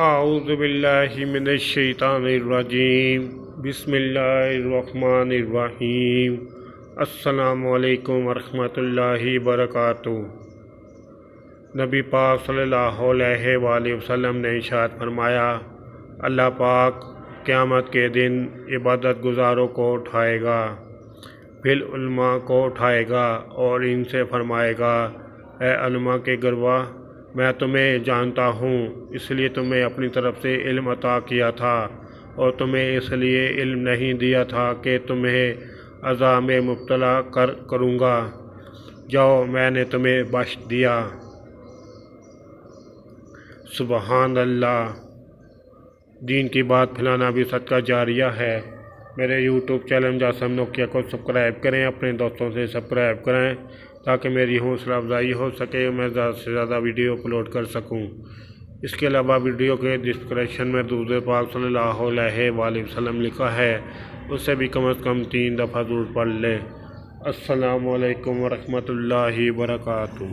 اعوذ باللہ من الشیطان الرجیم بسم اللہ الرحمن الرحیم السلام علیکم ورحمۃ اللہ وبرکاتہ۔ نبی پاک صلی اللہ علیہ وآلہ وسلم نے ارشاد فرمایا، اللہ پاک قیامت کے دن عبادت گزاروں کو اٹھائے گا، پھر علماء کو اٹھائے گا اور ان سے فرمائے گا، اے علماء کے گروہ، میں تمہیں جانتا ہوں، اس لیے تمہیں اپنی طرف سے علم عطا کیا تھا، اور تمہیں اس لیے علم نہیں دیا تھا کہ تمہیں عذاب میں مبتلا کروں گا۔ جاؤ، میں نے تمہیں بخش دیا۔ سبحان اللہ۔ دین کی بات پھیلانا بھی صدقہ جاریہ ہے۔ میرے یوٹیوب چینل جاسم نوکیا کو سبسکرائب کریں، اپنے دوستوں سے سبسکرائب کریں تاکہ میری حوصلہ افزائی ہو سکے، میں زیادہ سے زیادہ ویڈیو اپلوڈ کر سکوں۔ اس کے علاوہ ویڈیو کے ڈسکرپشن میں درود پاک صلی اللہ علیہ وآلہ وسلم لکھا ہے، اس سے بھی کم از کم 3 دفعہ ضرور پڑھ لیں۔ السلام علیکم ورحمۃ اللہ وبرکاتہ۔